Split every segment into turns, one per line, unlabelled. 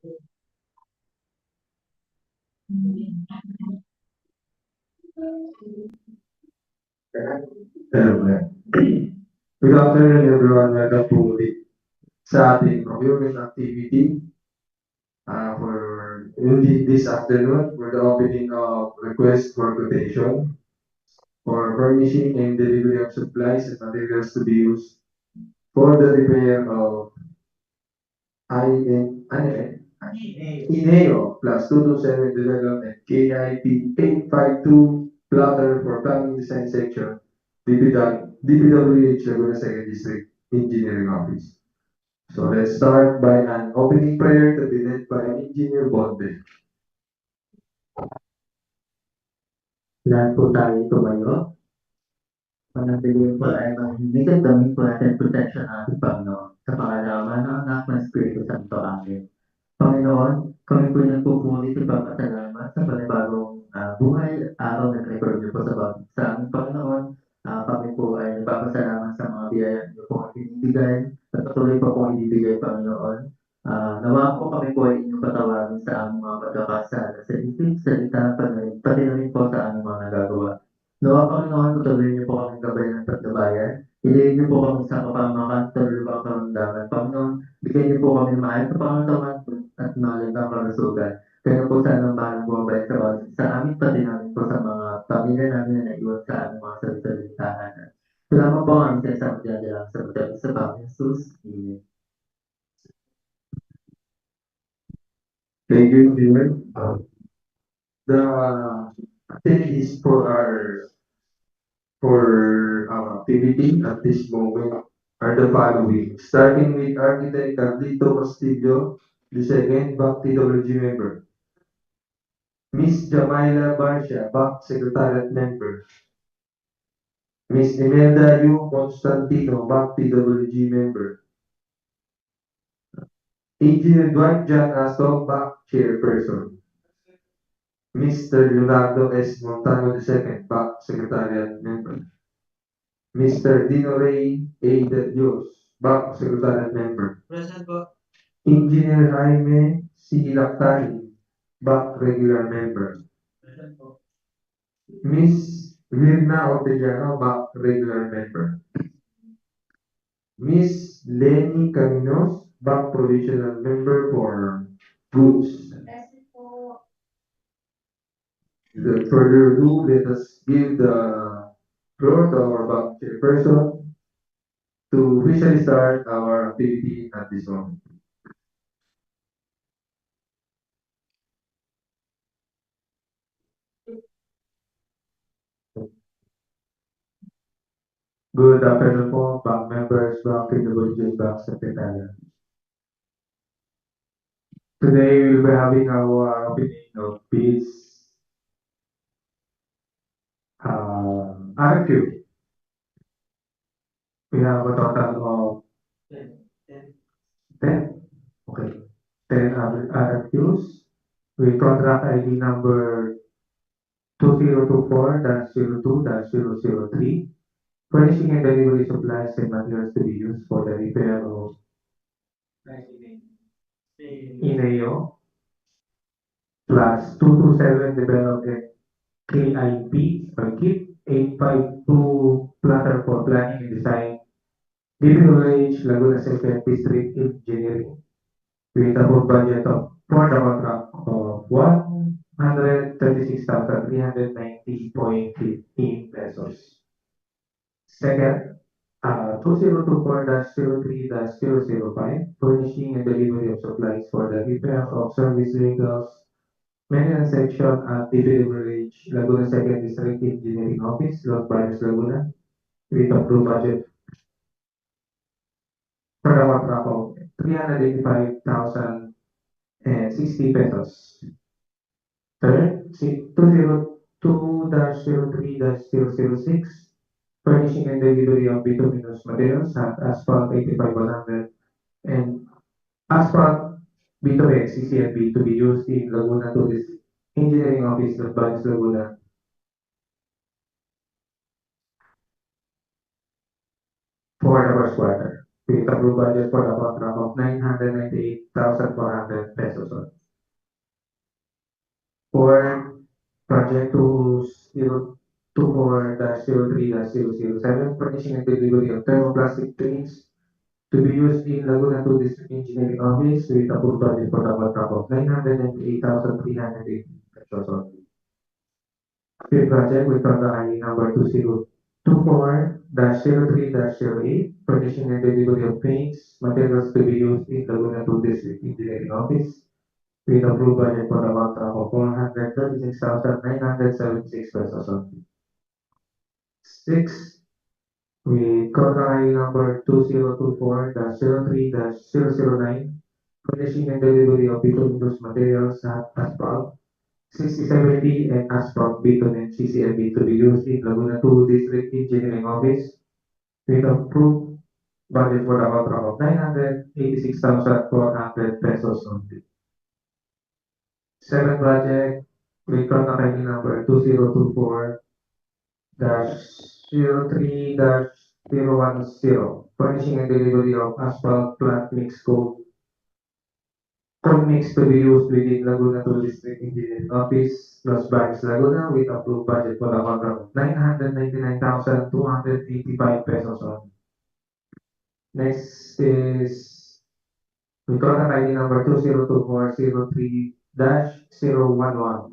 Good afternoon, everyone. Welcome po ulit sa ating procurement activity for this afternoon for the opening of request for quotation for furnishing and delivery of supplies and materials to be used for the repair of INEO plus 227 development KIP 852 plotter for planning design section DPWH Laguna 2nd District Engineering Office. So let's start by an opening prayer to be led by Engineer Bonde.
Lahat po tayo tumayo. Panatiliin po ay mahinig at damit po natin protection ng ating Panginoon sa pangalaman ng anak ng Espiritu Santo. Amen. Panginoon, kami po nagpupulit sa pagpasalamat sa panibagong buhay, araw na record niyo po sa aming Panginoon. Kami po ay nagpapasalamat sa mga biyaya niyo po ang binibigay at patuloy po pong ibibigay, Panginoon. Nawa po kami po ay inyong patawarin sa aming mga pagkakasala sa isip, salita, pati na rin po sa aming mga nagagawa. Nawa, Panginoon, patuloy niyo po kami gabayan at paggabayan. Ilayin niyo po kami sa kapamakan, tuloy ba ang karamdaman. Panginoon, bigyan niyo po kami maayos sa pangatawan at magandang kalusugan. Kaya po sana ang bahalang bumabay sa amin, pati namin po sa mga pamilya namin na naiwan sa aming mga salita-salitahan. Salamat po ang aming sa pagdadala sa pagdadala sa Panginoon Jesus. Amen.
Thank you, Engineer. The activities for our activity at this moment are the following. Starting with Architect Carlito Castillo, the second BAC TWG member. Miss Jamaila Barcia, BAC Secretariat member. Miss Imelda Yu Constantino, BAC TWG member. Engineer Dwight John Aston, BAC chairperson. Mr. Leonardo S. Montano II, BAC Secretariat member. Mr. Dino Ray A. De Dios, BAC Secretariat member.
Present po.
Engineer Jaime C. Lactari, BAC regular member.
Present po.
Miss Virna Ortellano, BAC regular member. Miss Lenny Caminos, BAC provisional member for goods.
Present po.
Without further ado, let us give the floor to our BAC chairperson to officially start our activity at this moment. Good afternoon po, BAC members, BAC TWG, BAC Secretariat. Today we will be having our opening of bids RFQ. We have a total of 10. Okay. 10 RFQs with contract ID number 2024-02-003. Furnishing and delivery supplies and materials to be used for the repair of INEO plus 227 development KIP or KIP 852 platter for planning and design DPWH Laguna 2nd District Engineering with a full budget for the contract of 136,390.15 pesos. Second, 2024-03-005, furnishing and delivery of supplies for the repair of service vehicles, maintenance section at DPWH Laguna 2nd District Engineering Office, Baños, Laguna, with approved budget for the contract of 385,060 pesos. Third, 202-03-006, furnishing and delivery of Bituminous materials at Asphalt 85-100 and Asphalt Bitumen CCMB to be used in Laguna Tourist Engineering Office of Baños, Laguna. For the first quarter, with approved budget for the contract of 998,400 pesos. For project 2024-03-007, furnishing and delivery of thermoplastic tanks to be used in Laguna 2 District Engineering Office with approved budget for the contract of 998,380 pesos only. Fifth project with contract ID number 2024-03-08, furnishing and delivery of paints, materials to be used in Laguna 2 District Engineering Office with approved budget for the contract of 436,976 pesos only. Six, with contract ID number 2024-03-009, furnishing and delivery of Bituminous materials at Asphalt, CCMB and Asphalt Bitumen CCMB to be used in Laguna 2 District Engineering Office with approved budget for the contract of 986,400 pesos only. Seventh project with contract ID number 2024-03-010, furnishing and delivery of asphalt plant mix code mix to be used within Laguna 2 District Engineering Office, Los Baños, Laguna, with approved budget for the contract of 999,285 pesos only. Next is with contract ID number 2024-03-011,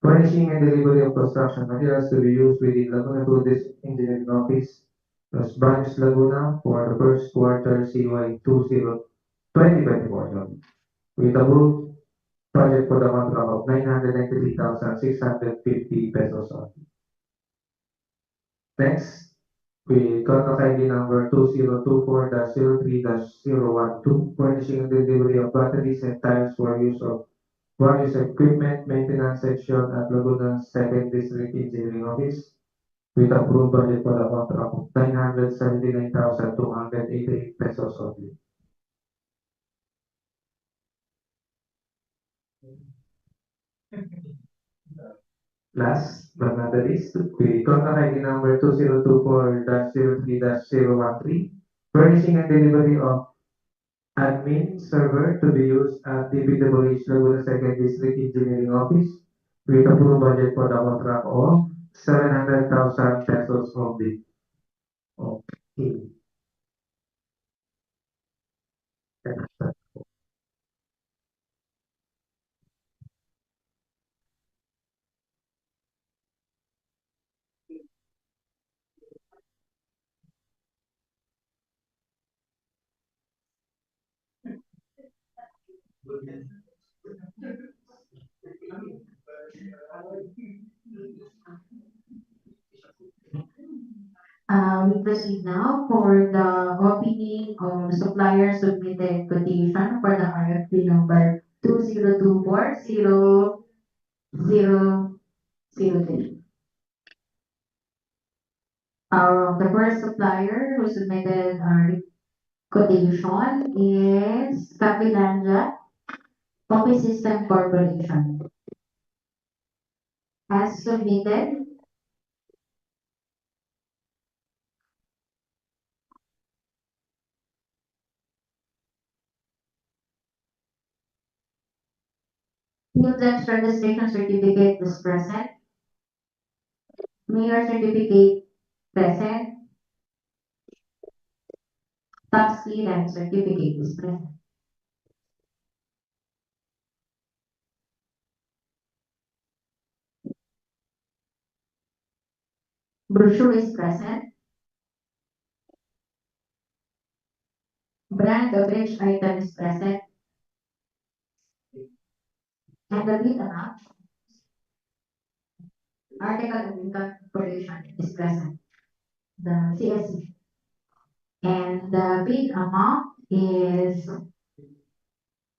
furnishing and delivery of construction materials to be used within Laguna 2 District Engineering Office, Los Baños, Laguna, for the first quarter CY 2024 with approved budget for the contract of 993,650 pesos only. Next, with contract ID number 2024-03-012, furnishing and delivery of batteries and tires for use of various equipment maintenance section at Laguna 2nd District Engineering Office with approved budget for the contract of 979,288 pesos only. Last but not the least, with contract ID number 2024-03-013, furnishing and delivery of admin server to be used at DPWH Laguna 2nd District Engineering Office with approved budget for the contract of 700,000 pesos only. Okay.
We proceed now for the opening of supplier submitted quotation for the RFP number 2024-0003. The first supplier who submitted our quotation is Capilanja Office System Corporation. As submitted, field registration certificate is present. Mayor certificate present. Tax clearance certificate is present. Brochure is present. Brand of each item is present. And the bid amount, article of incorporation is present. The CSC. And the bid amount is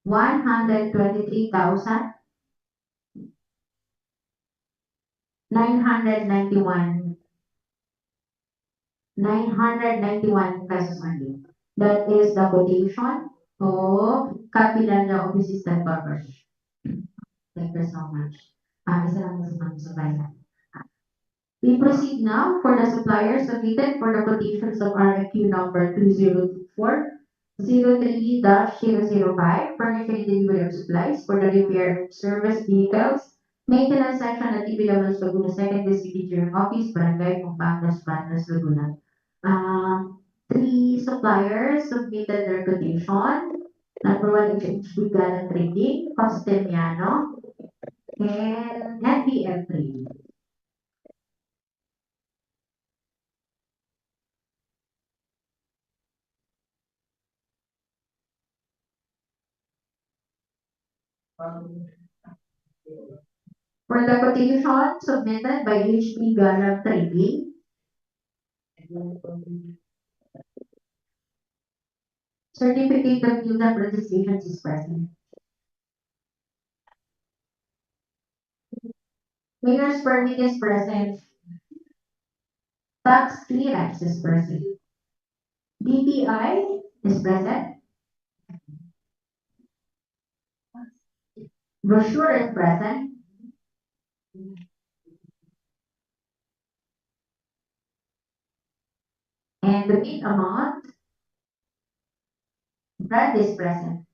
123,991 pesos only. That is the quotation of Capilanja Office System Corporation. Thank you so much. Isa lang sa mga supplier. We proceed now for the suppliers submitted for the quotations of RFQ number 2024 03-005, furnishing delivery of supplies for the repair of service vehicles, maintenance section at DPWH Laguna, 2nd District Engineering Office, Barangay Baños, Laguna. Three suppliers submitted their quotation. Number one, HHB Galang Trading, Costemiano, and NBL Trading. For the quotation submitted by HB Galang Trading, certificate of field and registrations is present. Mayor's permit is present. Tax clearance is present. DPI is present. Brochure is present. And the bid amount, that is present.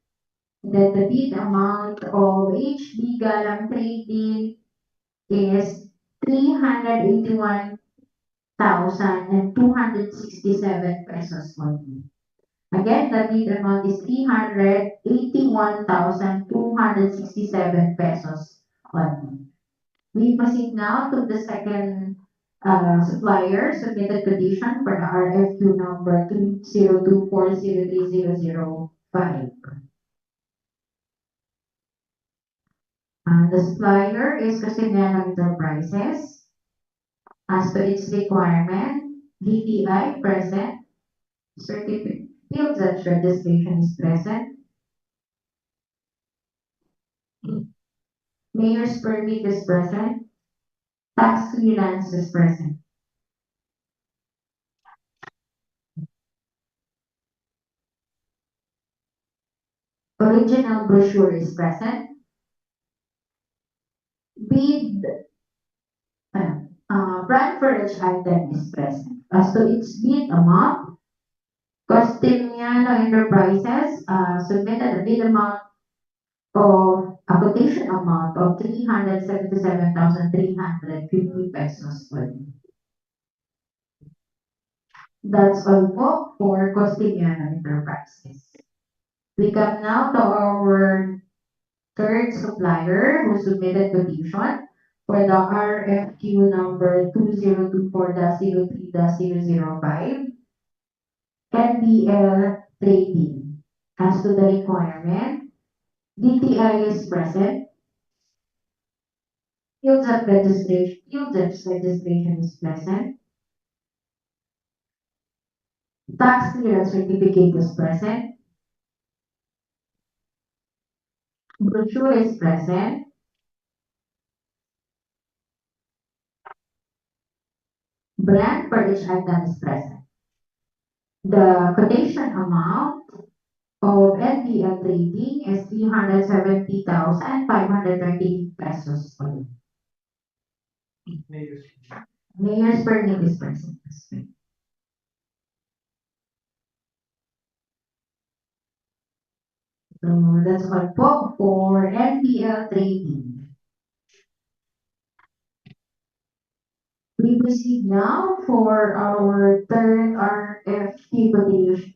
That the bid amount of HB Galang Trading is 381,267 pesos only. Again, the bid amount is 381,267 pesos only. We proceed now to the second supplier submitted quotation for the RFQ number 2024030005. The supplier is Costemiano Enterprises. As to its requirement, DTI present, certificate field and registration is present. Mayor's permit is present. Tax clearance is present. Original brochure is present. Bid brand for each item is present. As to its bid amount, Costemiano Enterprises submitted a bid amount of a quotation amount of 377,350 pesos only. That's all po for Costemiano Enterprises. We come now to our third supplier who submitted quotation for the RFQ number 2024-03-005, NBL Trading. As to the requirement, DTI is present. Fields of registration is present. Tax clearance certificate is present. Brochure is present. Brand for each item is present. The quotation amount of NBL Trading is 370,530 pesos only. Mayor's permit is present. So that's all po for NBL Trading. We proceed now for our third RFQ quotation,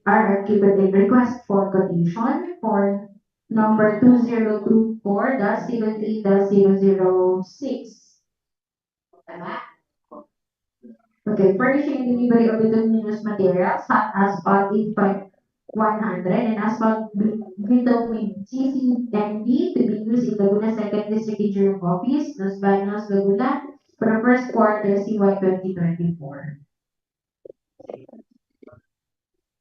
request for quotation for number 2024-03-006. Okay, furnishing and delivery of Bituminous materials, hot asphalt 8.100 and asphalt Bitumen CCMB to be used in Laguna 2nd District Engineering Office, Los Baños, Laguna, for the first quarter CY 2024.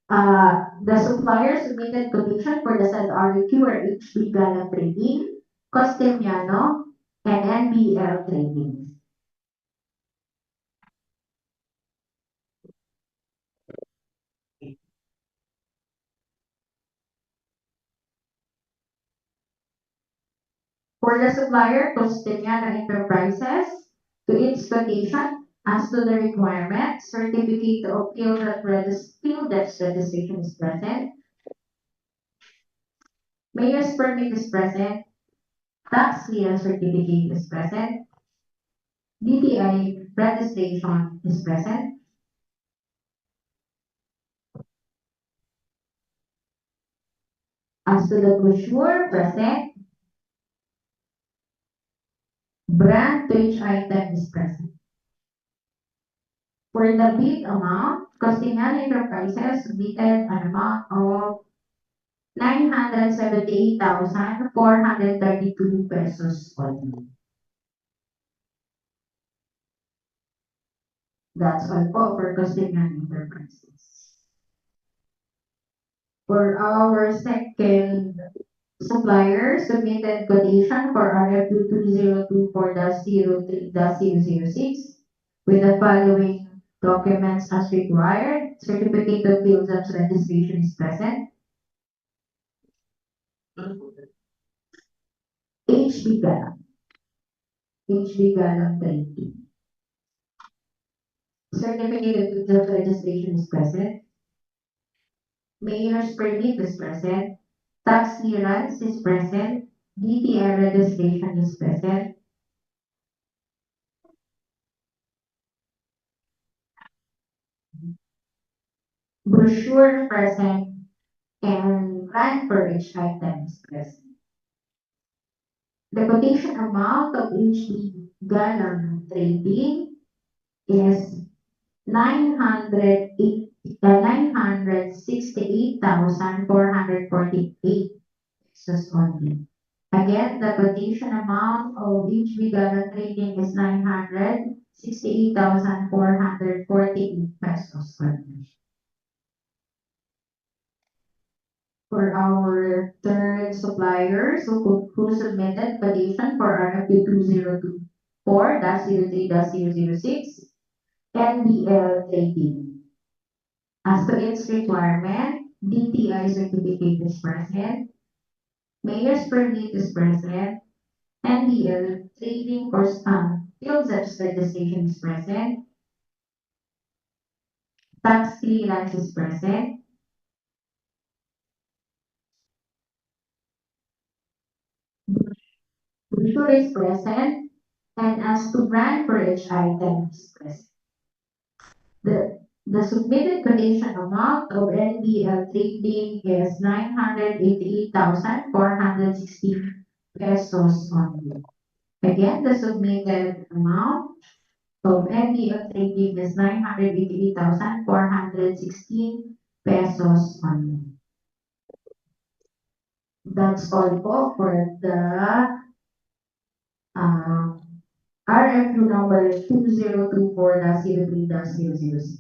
The supplier submitted quotation for the said RFQ are HB Galang Trading, Costemiano, and NBL Trading. For the supplier, Costemiano Enterprises, to its quotation, as to the requirement, certificate of field registration is present. Mayor's permit is present. Tax clearance certificate is present. DTI registration is present. As to the brochure, present. Brand to each item is present. For the bid amount, Costingan Enterprises submitted an amount of 978,432 pesos only. That's all po for Costingan Enterprises. For our second supplier, submitted quotation for RFQ 2024-03-006 with the following documents as required. Certificate of Build-Ups registration is present. HB Galang 20. Certificate of Build-Ups registration is present. Mayor's permit is present. Tax clearance is present. DTI registration is present. Brochure present. And brand for each item is present. The quotation amount of each Galang trading is 968,448 pesos only. Again, the quotation amount of each Galang trading is 968,448 pesos only. For our third supplier, who submitted quotation for RFQ 2024-03-006, NBL Trading. As to its requirement, DTI certificate is present, Mayor's permit is present, NBL Trading for Field registration is present, tax clearance is present, brochure is present, and as to brand for each item is present. The submitted quotation amount of NBL Trading is 988,460 pesos only. Again, the submitted amount of NBL Trading is 988,416 pesos only. That's all po for the RFQ number 2024-03-006.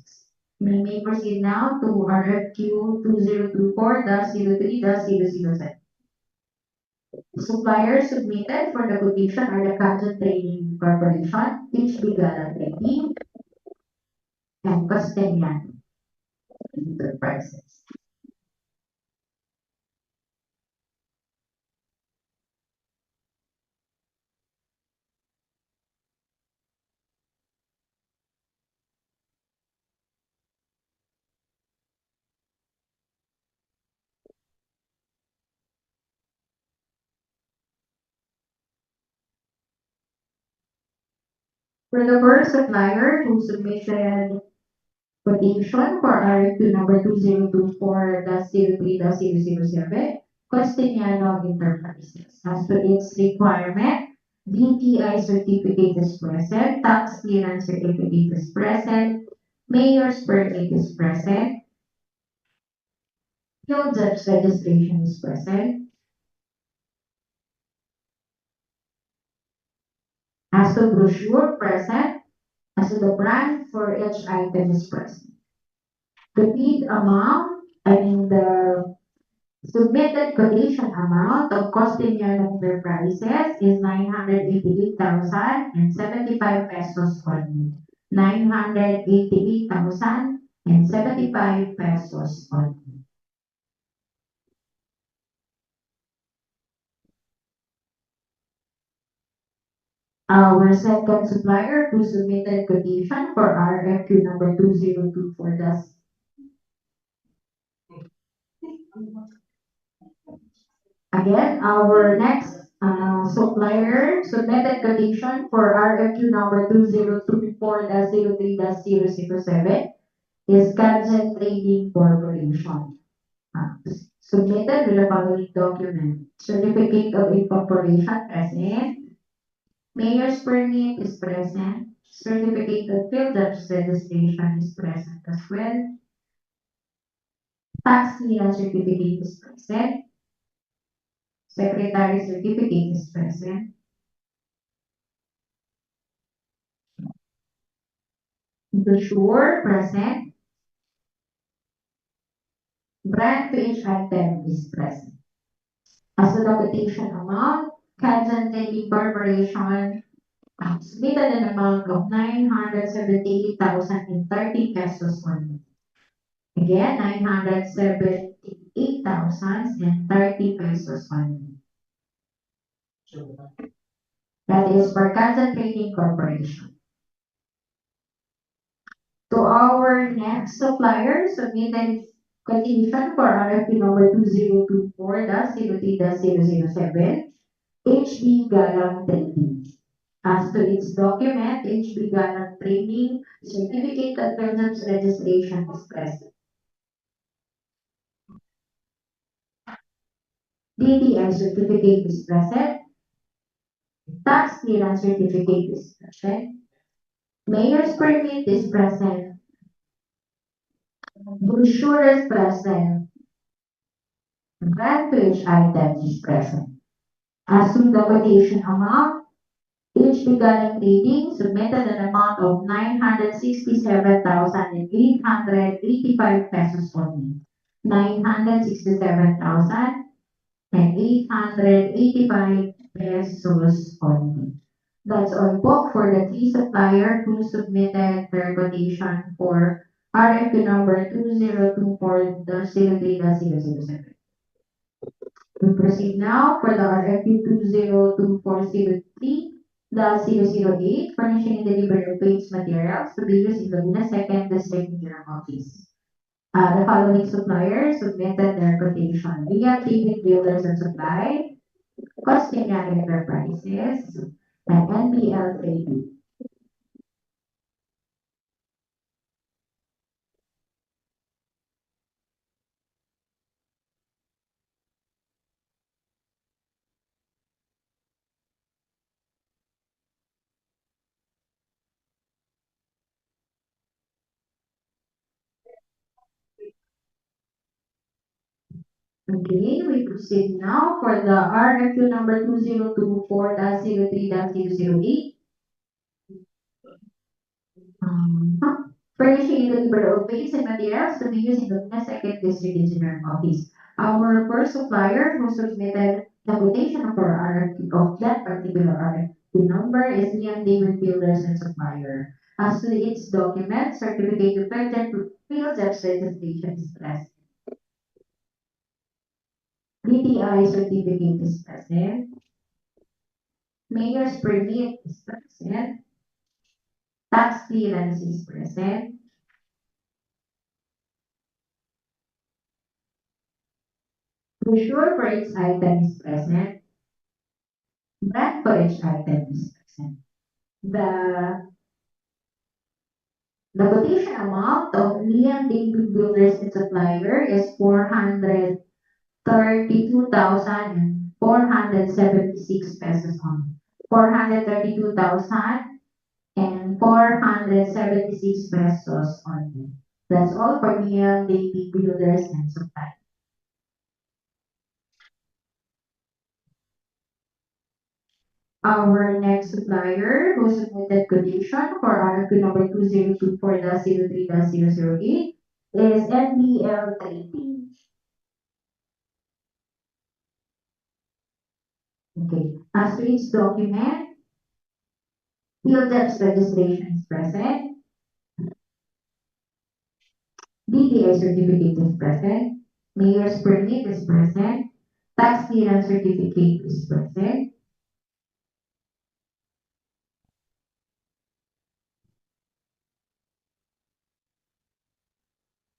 We may proceed now to RFQ 2024-03-007. Suppliers submitted for the quotation are the Canton Trading Corporation, HB Galang Trading, and Costenian Enterprises. For the first supplier who submitted quotation for RFQ number 2024-03-007, Costiniano Enterprises. As to its requirement, DTI certificate is present, tax clearance certificate is present, mayor's permit is present, field judge registration is present. As to brochure present, as to the brand for each item is present. The bid amount, the submitted quotation amount of Costiniano Enterprises is 988,075 pesos only. 988,075 pesos only. Our second supplier who submitted quotation for RFQ number 2024 Again, our next supplier submitted quotation for RFQ number 2024-03-007 is Gadget Trading Corporation. Submitted with the following document. Certificate of incorporation present. Mayor's permit is present. Certificate of field registration is present as well. Tax clearance certificate is present. Secretary certificate is present. Brochure present. Brand to each item is present. As to the quotation amount, Kajan Trading Corporation submitted an amount of 978,030 pesos only. Again, 978,030 pesos only. That is for Kajan Trading Corporation. To our next supplier, submitted quotation for RFQ number 2024-03-007, HB Galang Trading. As to its document, HB Galang Trading Certificate of Presence Registration is present. DTI certificate is present. Tax clearance certificate is present. Mayor's permit is present. Brochure is present. Brand to each item is present. As to the quotation amount, HB Galang Trading submitted an amount of 967,885 pesos only. 967,885 pesos only. That's all po for the three suppliers who submitted their quotation for RFQ number 2024-03-007. We proceed now for the RFQ 2024-03-008, furnishing and delivery of paints materials to be used in Laguna 2nd District Engineer Office. The following suppliers submitted their quotation via David Builders and Supply, Costinari Enterprises, and NPL Trading. Okay, we proceed now for the RFQ number 2024-03-008. Furnishing and delivery of paints and materials to be used in the Laguna 2nd District Engineering Office. Our first supplier who submitted the quotation for RFQ of that particular RFQ number is Liam David Builders and Supplier. As to its document, certificate of field registration is present. DTI certificate is present. Mayor's permit is present. Tax clearance is present. Brochure for each item is present. Brand for each item is present. The quotation amount of Liam David Builders and Supplier is 432,476 pesos only. 432,476 pesos only. That's all for Liam David Builders and Supplier. Our next supplier who submitted quotation for RFQ number 2024-03-008 is NPL Trading. Okay, as to its document, field depth registration is present. DTI certificate is present. Mayor's permit is present. Tax clearance certificate is present.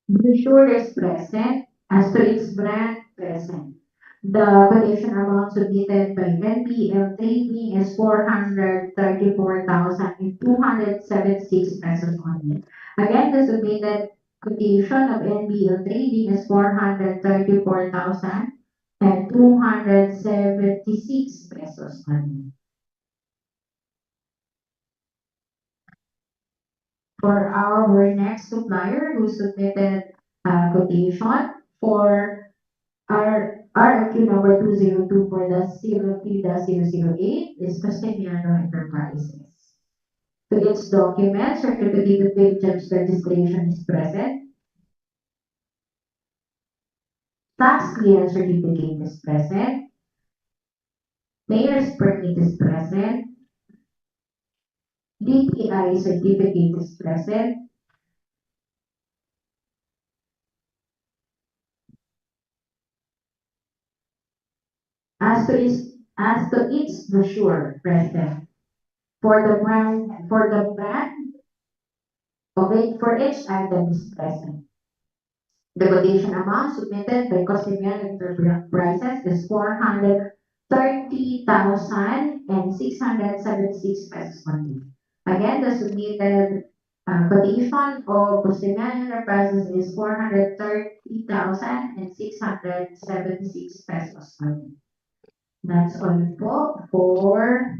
Brochure is present. As to its brand, present. The quotation amount submitted by NPL Trading is 434,276 pesos only. Again, the submitted quotation of NPL Trading is 434,276 pesos only. For our next supplier who submitted quotation for our RFQ number 202 for the 03-008 is Castellano Enterprises. To its document, certificate of purchase registration is present. Tax clearance certificate is present. Mayor's permit is present. DTI certificate is present. As to its brochure present. For the brand of it, for each item is present. The quotation amount submitted by Cosimian Enterprises is 430,676 pesos only. Again, the submitted quotation of Cosimian Enterprises is 430,676 pesos only. That's all po for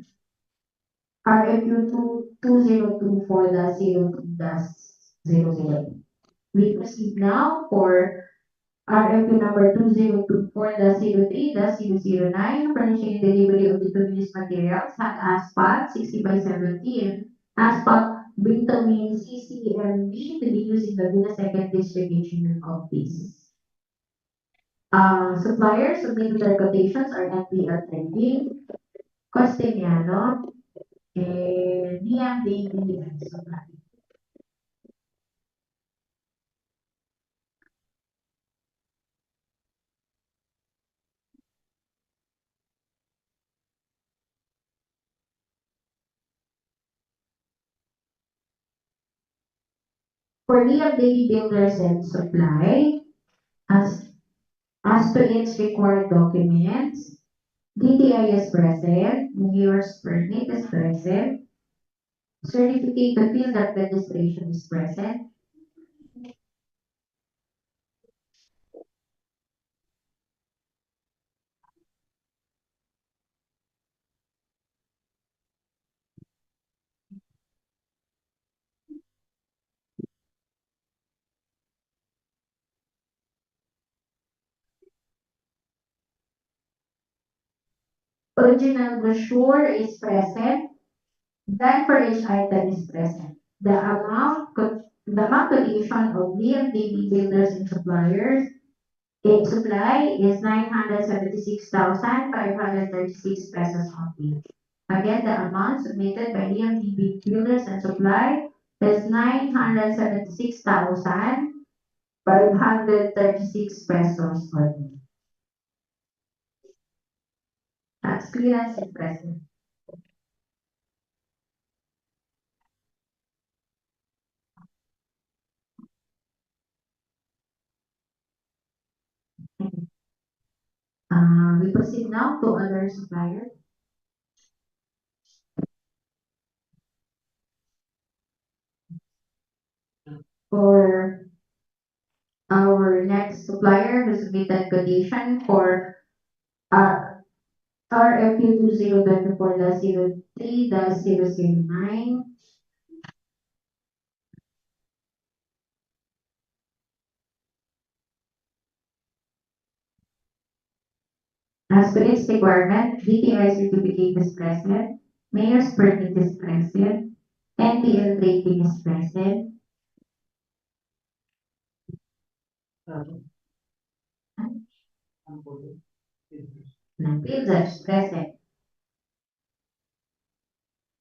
RFQ 202 for the 02-008. We proceed now for RFQ number 202 for the 03-009, furnishing and delivery of bituminous materials, hot asphalt 60 by 70 and asphalt Bitumen CCMB to be used in the Laguna Second District Engineering Office. Suppliers submitted their quotations are NPL Trading, Costiniano, and DMDB and Supply. For DMDB Builders and Supply, as to its required documents, DTI is present, Mayor's permit is present, certificate of field of registration is present, original brochure is present, then for each item is present. The amount quotation of DMDB Builders and Suppliers in supply is 976,536 pesos only. Again, the amount submitted by DMDB Builders and Supply is 976,536 pesos only. Tax clearance is present. We proceed now to other suppliers. For our next supplier who submitted quotation for RFQ 2024-03-009. As to its requirement, DTI certificate is present, Mayor's permit is present, NPL rating is present, NPL is present,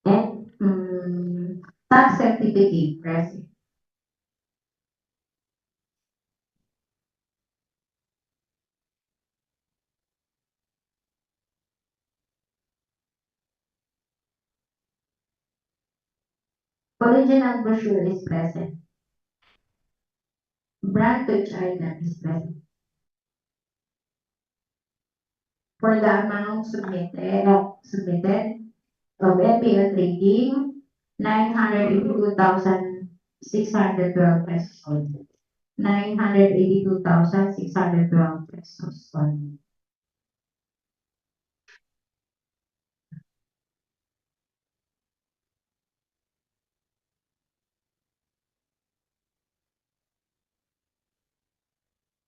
and tax certificate present. Original brochure is present. Brand to each item is present. for the amount submitted of NPL trading, 982,612 pesos only. 982,612 pesos only.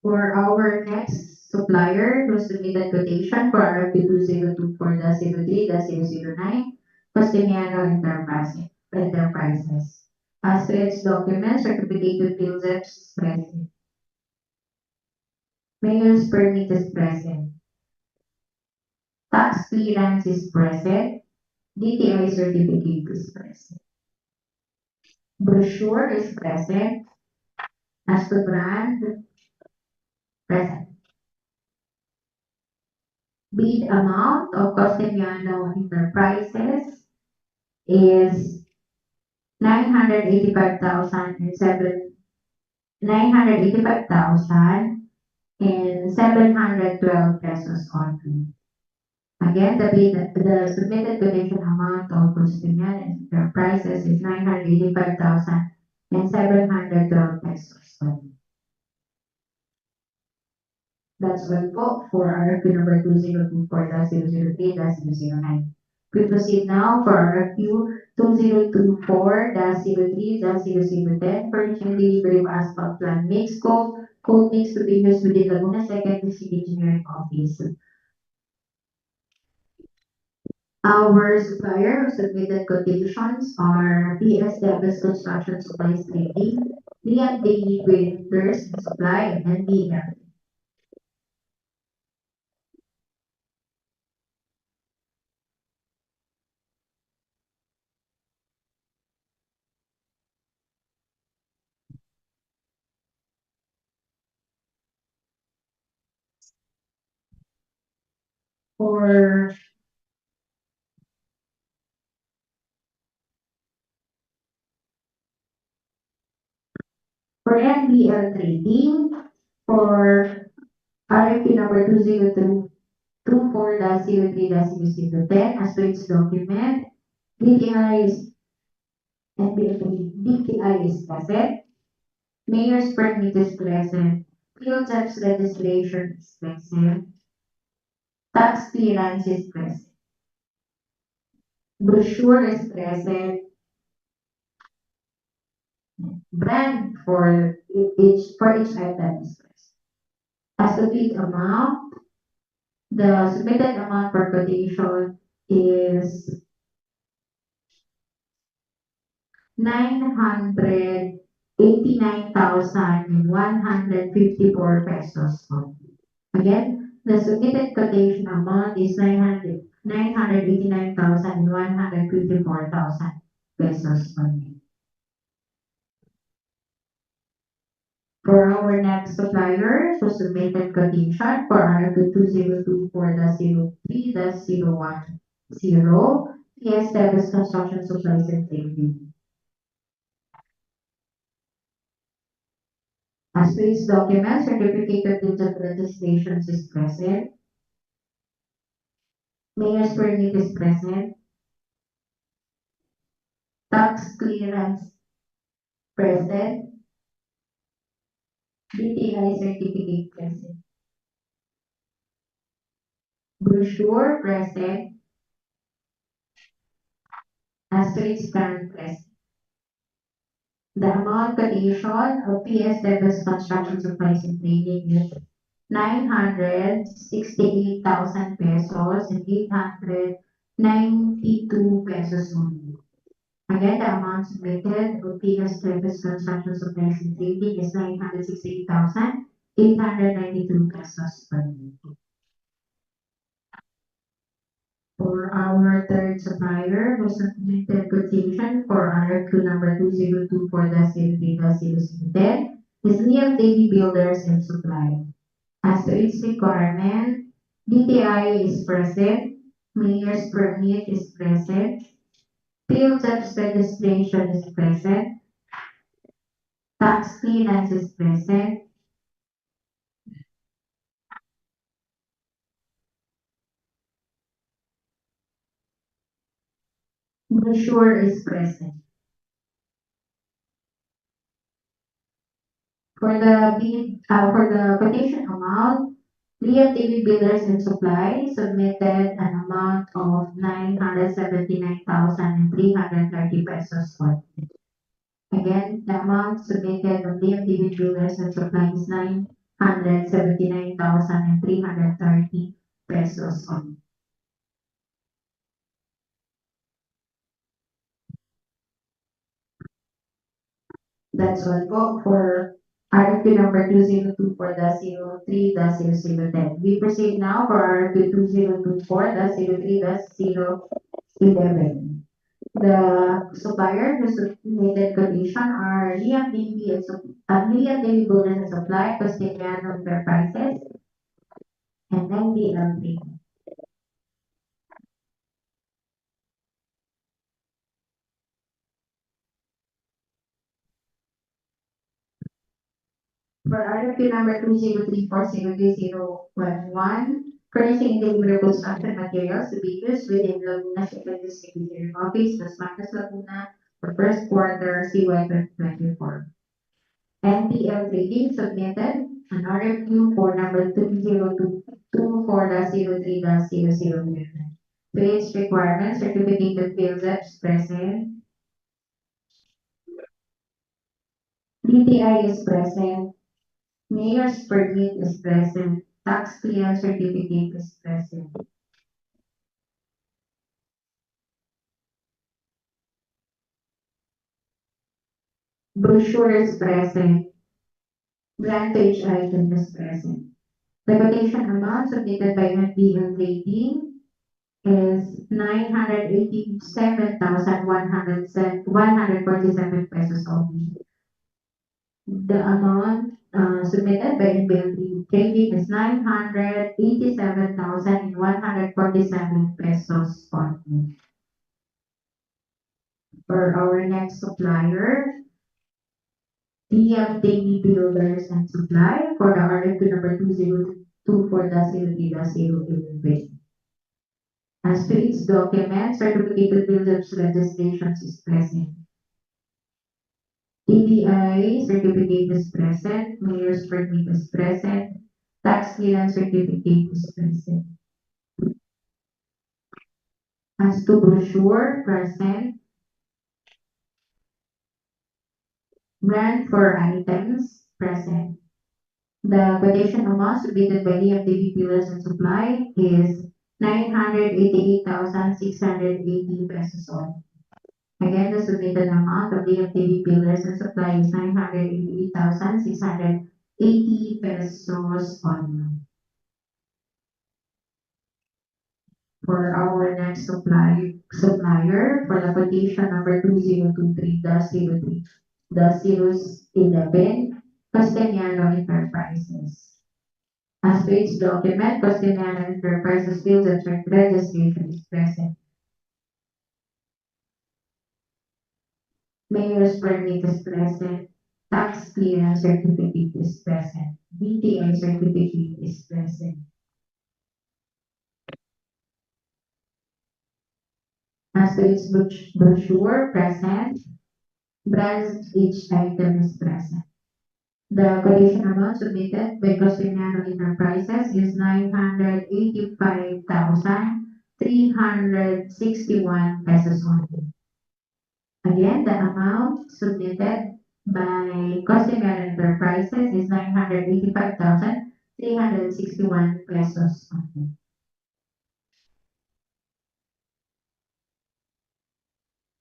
For our next supplier who submitted quotation for RFP 2024-03-009, Costiniano Enterprises. As to its documents, certificate field is present. Mayor's permit is present. Tax clearance is present. DTI certificate is present. Brochure is present. As to brand, present. Bid amount of Costiniano Enterprises is 985,712 pesos only. Again, the submitted quotation amount of Costiniano Enterprises is 985,712 pesos only. That's all po for RFQ number 2024-003-009. We proceed now for RFQ 2024-03-0010, furnishing delivery of asphalt plant mix code mix to be used within Laguna Second District Engineering Office. Our supplier who submitted quotations are PS Davis Construction Supplies Trading, Lian Daily Printers and Supply, and DEO. For NBL Trading, for RFQ number 2024-03-010, as to its document, DTI is present, Mayor's permit is present, field tax registration is present, tax clearance is present, brochure is present, brand for each item is present. As to bid amount, the submitted amount for quotation is 989,154 pesos only. Again, the submitted quotation amount is 989,154 pesos only. For our next supplier who submitted quotation for RFQ 2024-03-010, PS Davis Construction Supplies and Trading. As to its documents, certificate of deeds of registrations is present. Mayor's permit is present. Tax clearance present. DTI certificate present. Brochure present. As to its brand present. The amount quotation of PS Davis Construction Supplies and Trading is 968,000 pesos and 892 pesos only. Again, the amount submitted of PS Davis Construction Supplies and Trading is 968,892 pesos only. For our third supplier who submitted quotation for RFQ number 2024-03-010 is Lian Daily Builders and Supply. As to its requirement, DTI is present, Mayor's permit is present, field tax registration is present, tax clearance is present, Brochure is present. For the quotation amount, Liam David Builders and Supply submitted an amount of 979,330 pesos only. Again, the amount submitted of Liam David Builders and Supply is 979,330 pesos only. That's all po for RFQ number 2024-03-0010. We proceed now for RFQ 2024-03-011. The supplier who submitted quotation are Liam David Builders and Supply, Costiniano Enterprises, and MDLP. For RFQ number 2034-03011, furnishing delivery construction materials to be used within Laguna City District Office, Los Baños, Laguna, for first quarter CY 2024. NPL Trading submitted an RFQ for number 2024-03-001. To its requirements, certificated field reps present. DTI is present. Mayor's permit is present. Tax clearance certificate is present. Brochure is present. Grant to each item is present. The quotation amount submitted by NBL Trading is 987,147 pesos only. The amount submitted by NBL Trading is 987,147 pesos only. For our next supplier, DPWH Builders and Supply for the RFQ number 2024-03-011. As to its documents, certificated builders registrations is present. TDI certificate is present, mayor's permit is present, tax clearance certificate is present. As to brochure, present. Brand for items, present. The quotation amount submitted by DPWH Builders and Supply is 988,680 pesos only. Again, the submitted amount of DPWH Builders and Supply is 988,680 pesos only. For our next supplier, for the quotation number 2023-03-011, Costiniano Enterprises. As to its document, Costiniano Enterprises Fields and registration is present. Mayor's permit is present. Tax clearance certificate is present. DTI certificate is present. As to its brochure, present. Brands, each item is present. The quotation amount submitted by Costiniano Enterprises is 985,361 pesos only. Again, the amount submitted by Costiniano Enterprises is 985,361 pesos only.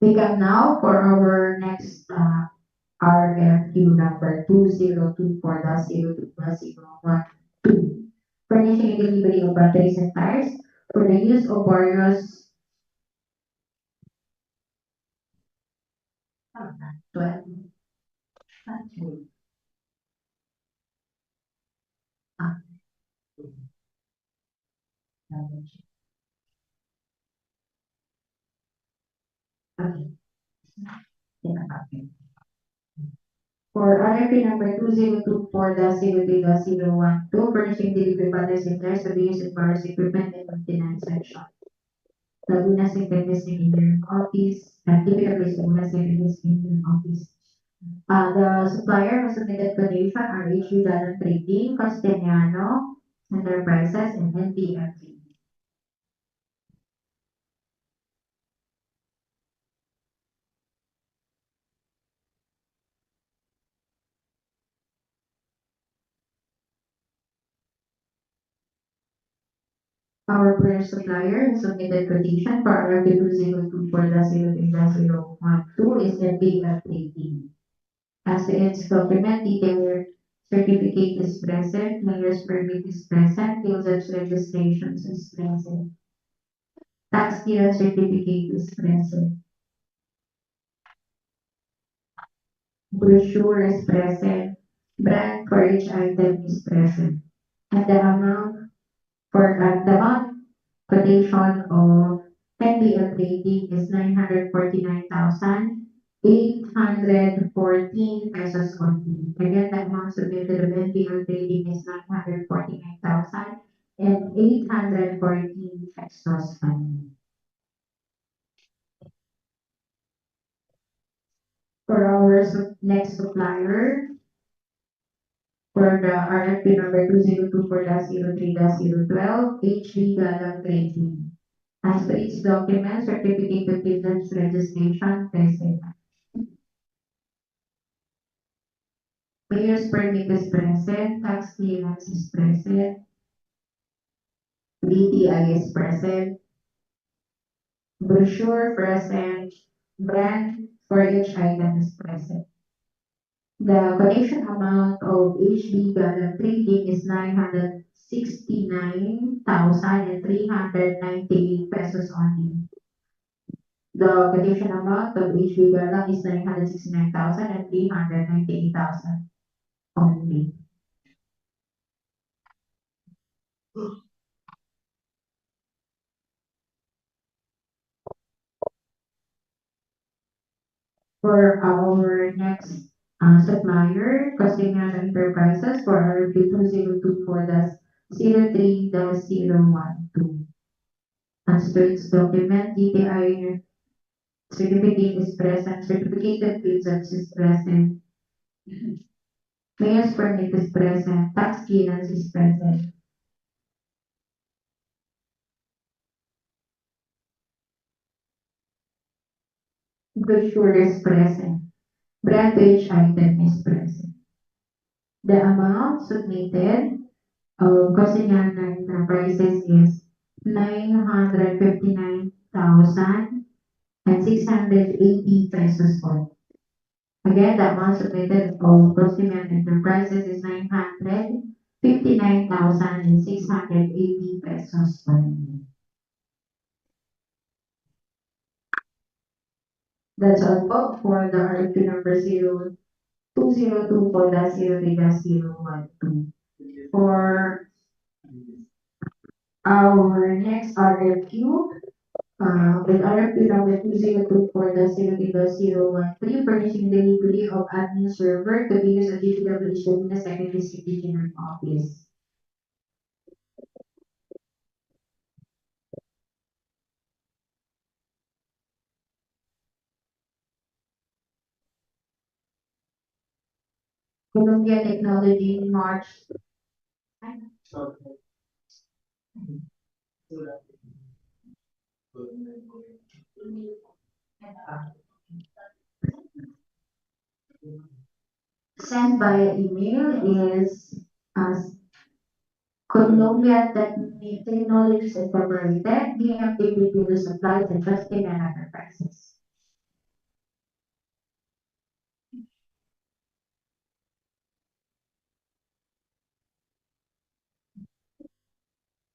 We come now for our next RFQ number 2024-02-012, furnishing and delivery of batteries and tires for the use of various 12. Okay. For RFP number 2024-03-012, furnishing delivery batteries and tires to be used in various equipment and maintenance section. Laguna Secretary's Engineering Office, and DPWH Laguna Secretary's Engineering Office. The supplier who submitted quotation are HU Dalan Trading, Castellano Enterprises, and NPFG. Our first supplier who submitted quotation for RFQ 2024-03-012 is NPF Trading. As to its document, detailed certificate is present, mayor's permit is present, usage registrations is present. Tax clearance certificate is present. Brochure is present. Brand for each item is present. And the amount for the amount quotation of NBL rating is 949,814 pesos only. Again, the amount submitted of NBL rating is 949,814 pesos only. For our next supplier, for the RFP number 2024-03-012, HB Galang Trading. As per its document, certificate of business registration present. Mayor's permit is present, tax clearance is present, BTI is present, brochure present, brand for each item is present. The quotation amount of HB Galang Trading is 969,398 pesos only. The quotation amount of HB Galang is 969,398,000 only. For our next supplier, Costingan Enterprises for RFP 2024-03-012. As to its document, DTI certificate is present, certificate of business is present, mayor's permit is present, tax clearance is present. Brochure is present. Brand to each item is present. The amount submitted of Costingan Enterprises is 959,680 pesos only. Again, the amount submitted of Costingan Enterprises is 959,680 pesos only. That's all po for the RFQ number 2024-03-012. For our next RFQ, with RFQ number 2024-03-013, furnishing delivery of admin server to be used at DPWH Laguna Second District Engineering Office. Columbia Technology March. Sent via email is Columbia Technologies Incorporated, DMTV Supplies and Trusting and Enterprises.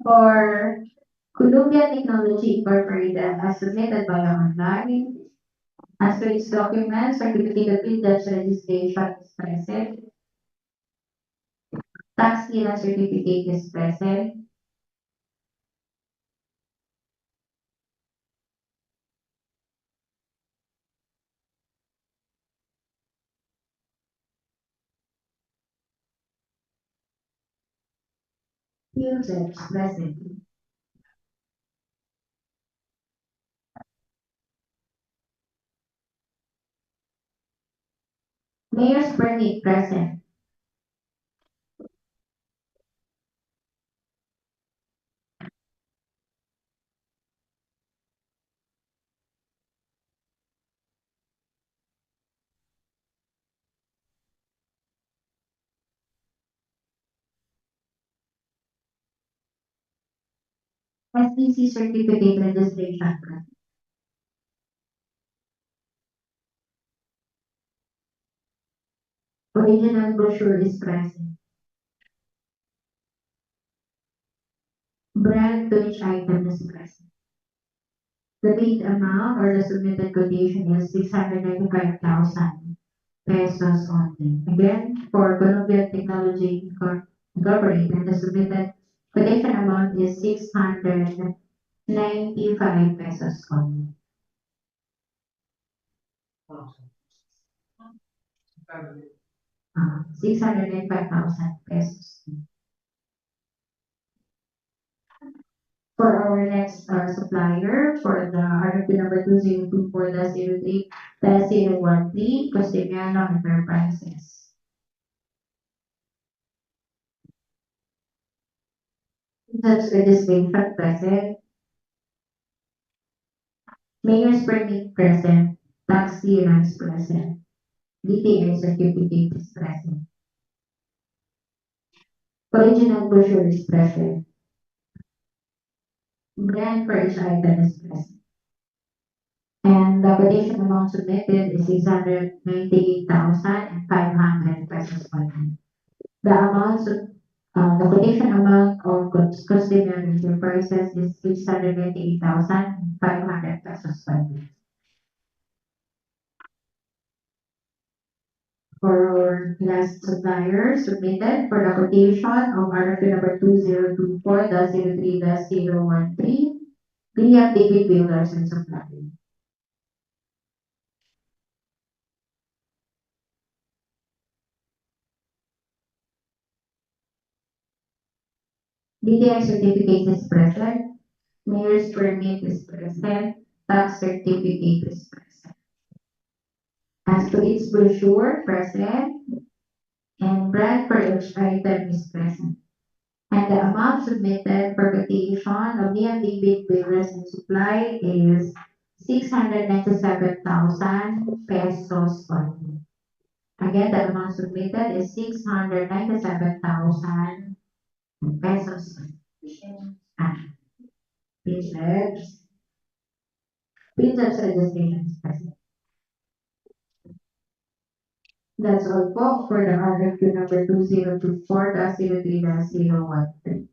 For Columbia Technology Incorporated, as submitted via online, as to its documents, certificate of business registration is present, tax clearance certificate is present, usage present. Mayor's permit present. SEC certificate registration present. Original brochure is present. Brand to each item is present. The bid amount or the submitted quotation is 695,000 pesos only. Again, for Columbia Technology Incorporated, the submitted quotation amount is 695 pesos only. 695,000 pesos. For our next supplier, for the RFP number 2024-03-013, Costiniano Enterprises. Such registration present. Mayor's permit present. Tax clearance present. DPWH certificate is present. Original brochure is present. Brand for each item is present. And the quotation amount submitted is 698,500 pesos only. The quotation amount of Costiniano Enterprises is 698,500 pesos only. For our last supplier submitted for the quotation of RFQ number 2024-03-013, we have David Builders and Supply. DTI certificate is present. Mayor's permit is present. Tax certificate is present. As to its brochure, present. And brand for each item is present. And the amount submitted for quotation of David Builders and Supply is 697,000 pesos only. Again, the amount submitted is 697,000 pesos. Biceps registration is present. That's all po for the RFQ number 2024-03-013.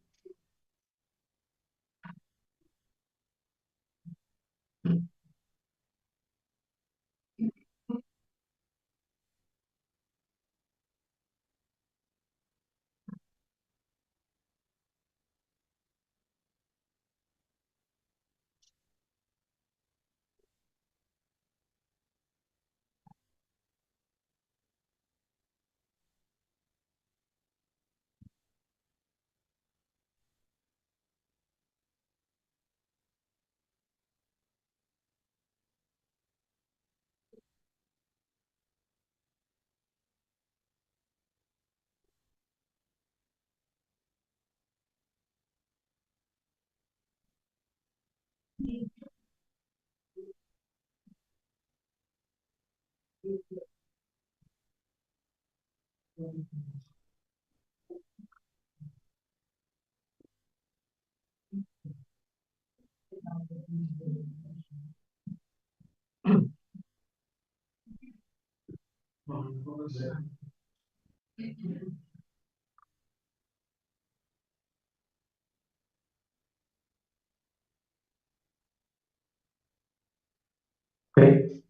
Okay,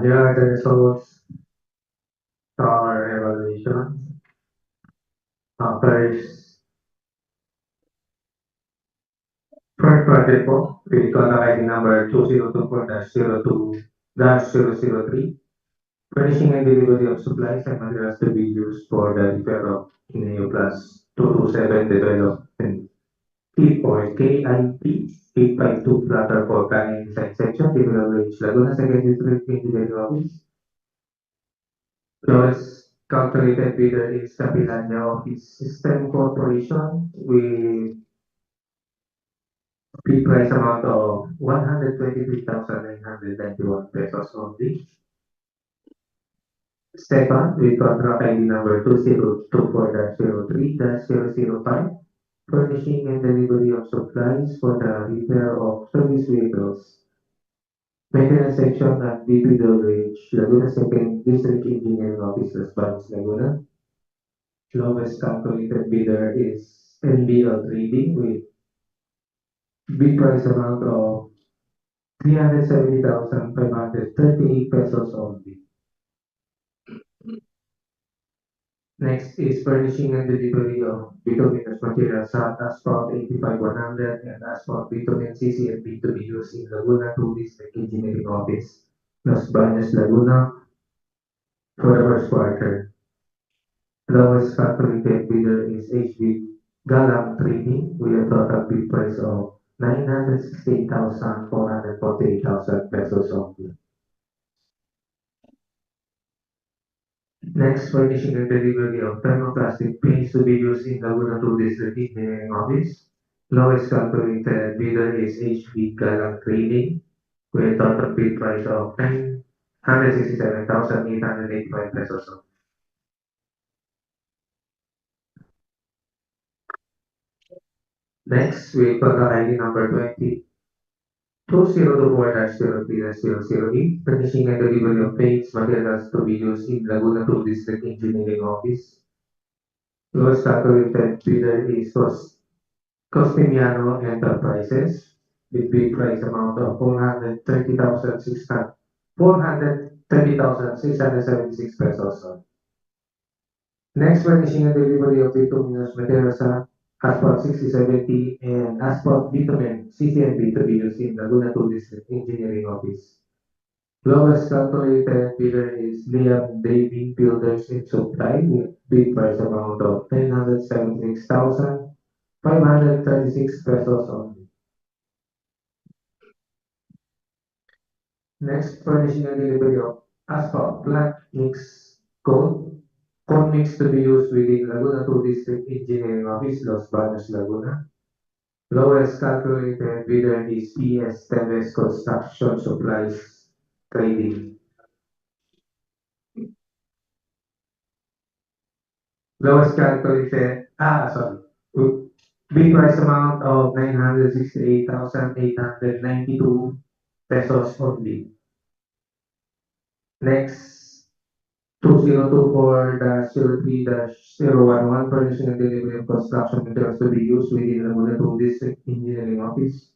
here are the results of our evaluation. First project po, with contract ID number 2024-02-003, furnishing and delivery of supplies and materials to be used for the repair of DEO Plus 227 development. T for KIP 852 Flutter for Planning Site Section, DPWH Laguna, Second District Engineering Office. Lowest calculated bidder is Capilania Office System Corporation with bid price amount of 123,991 pesos only. Second, with contract ID number 2024-03-005, furnishing and delivery of supplies for the repair of service vehicles. Maintenance section at DPWH Laguna Second District Engineering Office, Baños, Laguna. Lowest calculated bidder is NBL Trading with bid price amount of 370,538 pesos only. Next is furnishing and delivery of Bituminous materials at Asphalt 85100 and Asphalt Bitumen CCMB to be used in Laguna 2 District Engineering Office, Los Baños, Laguna for the first quarter. Lowest calculated bidder is HB Galang Trading with a total bid price of 968,448 pesos only. Next, furnishing and delivery of thermoplastic paints to be used in Laguna 2 District Engineering Office. Lowest calculated bidder is HB Galang Trading with a total bid price of 967,885 pesos only. Next, with contract ID number 2024-03-008, furnishing and delivery of paints materials to be used in Laguna 2 District Engineering Office. Lowest calculated bidder is Costimiano Enterprises with bid price amount of 430,676 pesos. Next, furnishing and delivery of Bituminous materials at Asphalt 6070 and Asphalt Bitumen CCMB to be used in Laguna 2 District Engineering Office. Lowest calculated bidder is Liam Davy Builders and Supply with bid price amount of 976,536 pesos only. Next, furnishing and delivery of asphalt plant mix cone mix to be used within Laguna 2 District Engineering Office, Los Baños, Laguna. Lowest calculated bidder is PS Teves Construction Supplies Trading. Lowest calculated, bid price amount of 968,892 pesos only. Next, 2024-03-011, furnishing and delivery of construction materials to be used within Laguna 2 District Engineering Office,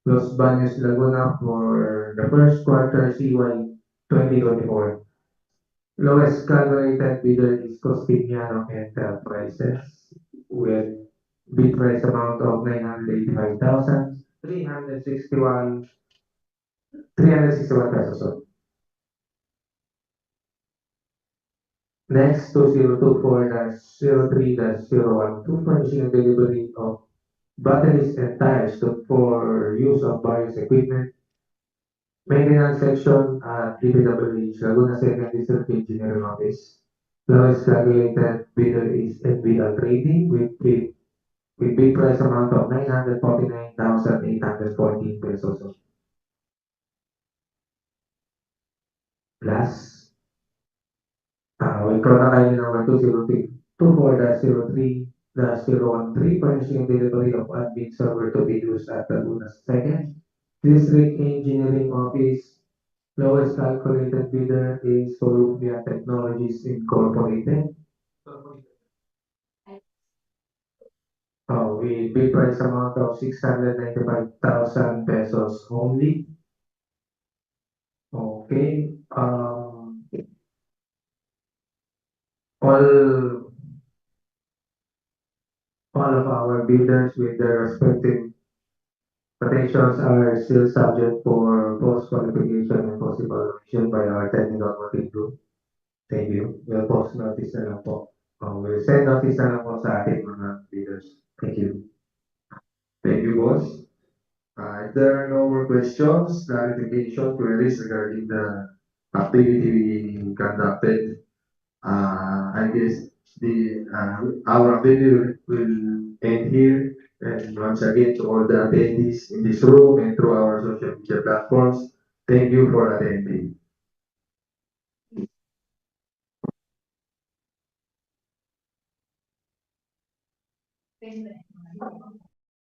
Los Baños, Laguna for the first quarter CY 2024. Lowest calculated bidder is Costimiano Enterprises with bid price amount of 985,361 pesos. Next, 2024-03-012, furnishing and delivery of batteries and tires for use of various equipment. Maintenance section at DPWH Laguna Second District Engineering Office. Lowest calculated bidder is NBL Trading with bid price amount of 949,814 pesos. Plus, with contract ID number 2024-03-013, furnishing and delivery of admin server to be used at Laguna Second District Engineering Office. Lowest calculated bidder is Columbia Technologies Incorporated. With bid price amount of 695,000 pesos only. Okay. All of our bidders with their respective quotations are still subject for post-qualification and possible revision by our technical working group. Thank you. We'll post notice na lang po. We'll send notice na lang po sa ating mga bidders. Thank you.
Thank you, boss. If there are no more questions, clarification, queries regarding the activity we conducted,
I guess our video will end here. And once again, to all the attendees in this room and through our social media platforms, thank you for attending.
Thank you.